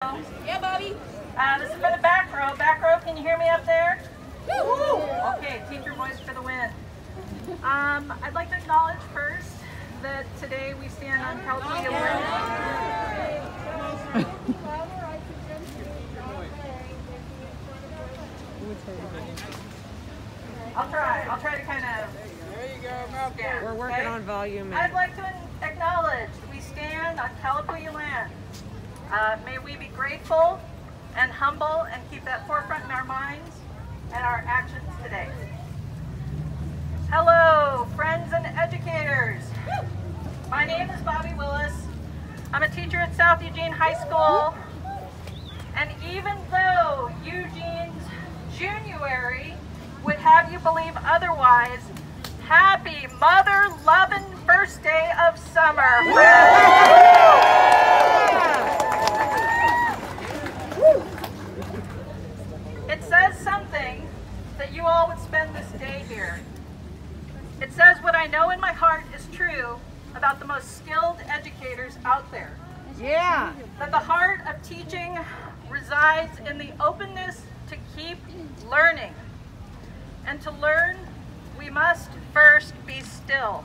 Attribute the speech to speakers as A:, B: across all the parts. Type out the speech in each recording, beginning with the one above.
A: Yeah, Bobbie.
B: This is for the back row. Back row, can you hear me up there? Woo! Okay, teacher voice for the win. I'd like to acknowledge first that today we stand on California land. I'll try to kind of...
A: There you go, mouth down.
C: We're working on volume.
B: I'd like to acknowledge that we stand on California land. May we be grateful and humble and keep that forefront in our minds and our actions today. Hello, friends and educators. My name is Bobbie Willis. I'm a teacher at South Eugene High School. And even though Eugene's January would have you believe otherwise, happy mother-loving first day of summer, friends. It says something that you all would spend this day here. It says what I know in my heart is true about the most skilled educators out there.
C: Yeah.
B: That the heart of teaching resides in the openness to keep learning. And to learn, we must first be still.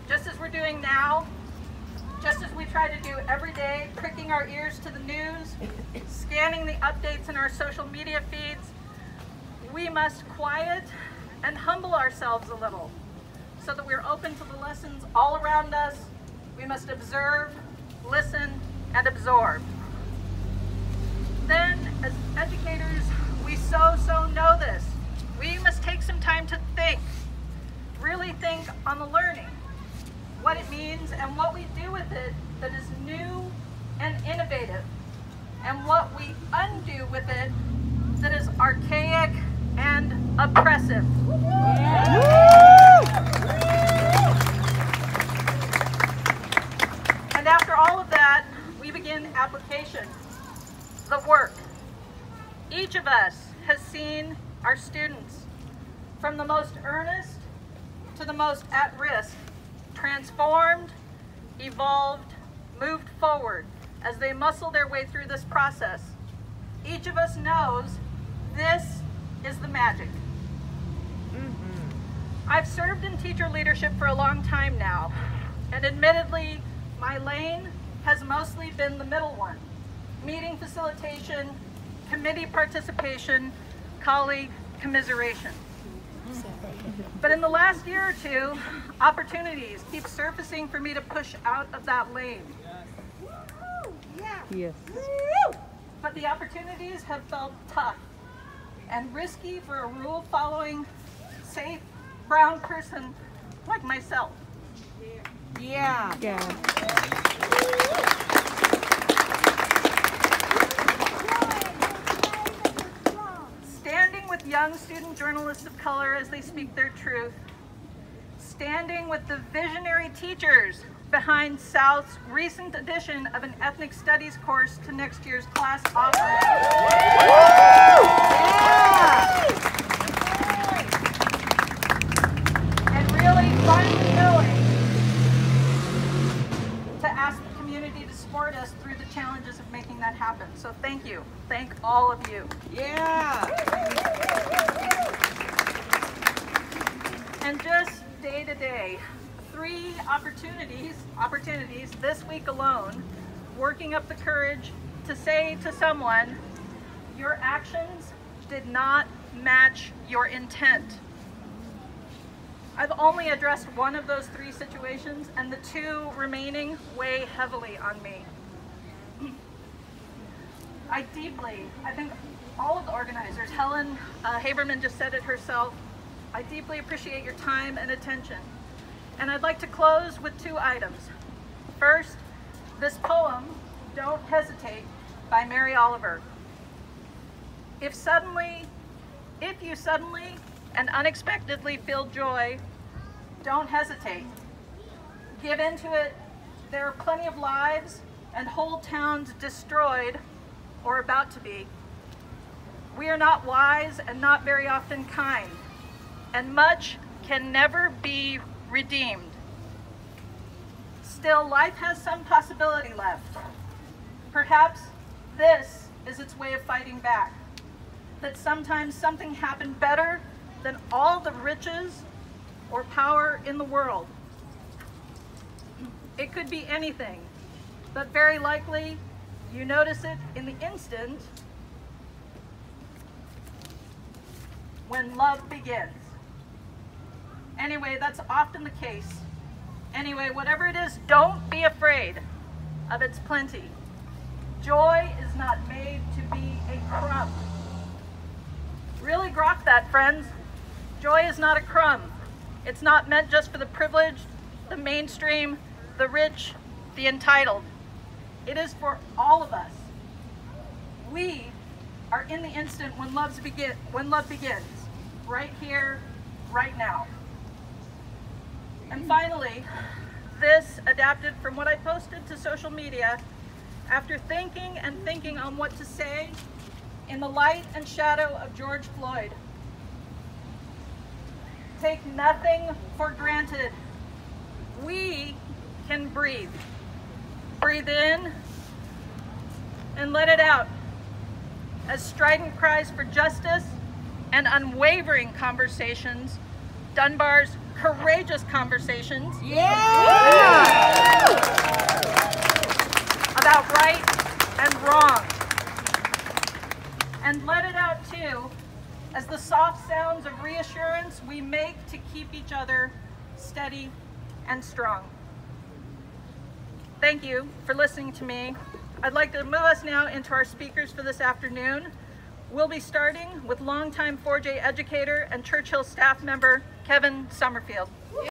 B: Just as we're doing now, just as we try to do every day, pricking our ears to the news, scanning the updates in our social media feeds, we must quiet and humble ourselves a little so that we're open to the lessons all around us. We must observe, listen, and absorb. Then, as educators, we so know this. We must take some time to think, really think on the learning, what it means and what we do with it that is new and innovative, and what we undo with it that is archaic and oppressive. And after all of that, we begin application, the work. Each of us has seen our students, from the most earnest to the most at risk, transformed, evolved, moved forward as they muscle their way through this process. Each of us knows this is the magic. I've served in teacher leadership for a long time now, and admittedly, my lane has mostly been the middle one: meeting facilitation, committee participation, colleague commiseration. But in the last year or two, opportunities keep surfacing for me to push out of that lane.
C: Yes.
B: But the opportunities have felt tough and risky for a rule-following, safe, brown person like myself.
C: Yeah.
B: Standing with young student journalists of color as they speak their truth. Standing with the visionary teachers behind South's recent addition of an ethnic studies course to next year's class offering. And really finally knowing to ask the community to support us through the challenges of making that happen. So thank you. Thank all of you.
C: Yeah.
B: And just day to day, 3 opportunities this week alone, working up the courage to say to someone, your actions did not match your intent. I've only addressed one of those 3 situations, and the 2 remaining weigh heavily on me. I think all of the organizers, Helen Haberman just said it herself, I deeply appreciate your time and attention. And I'd like to close with 2 items. First, this poem, Don't Hesitate, by Mary Oliver. If you suddenly and unexpectedly feel joy, don't hesitate. Give into it. There are plenty of lives and whole towns destroyed or about to be. We are not wise and not very often kind, and much can never be redeemed. Still, life has some possibility left. Perhaps This is its way of fighting back. That sometimes something happened better than all the riches or power in the world. It could be anything, but very likely you notice it in the instant when love begins. Anyway, that's often the case. Anyway, whatever it is, don't be afraid of its plenty. Joy is not made to be a crumb. Really grok that, friends. Joy is not a crumb. It's not meant just for the privileged, the mainstream, the rich, the entitled. It is for all of us. We are in the instant when love begins, right here, right now. And finally, this adapted from what I posted to social media after thinking and thinking on what to say in the light and shadow of George Floyd. Take nothing for granted. We can breathe. Breathe in and let it out as strident cries for justice and unwavering conversations, Dunbar's courageous conversations about right and wrong. And let it out too as the soft sounds of reassurance we make to keep each other steady and strong. Thank you for listening to me. I'd like to move us now into our speakers for this afternoon. We'll be starting with longtime 4J educator and Churchill staff member, Kevin Summerfield.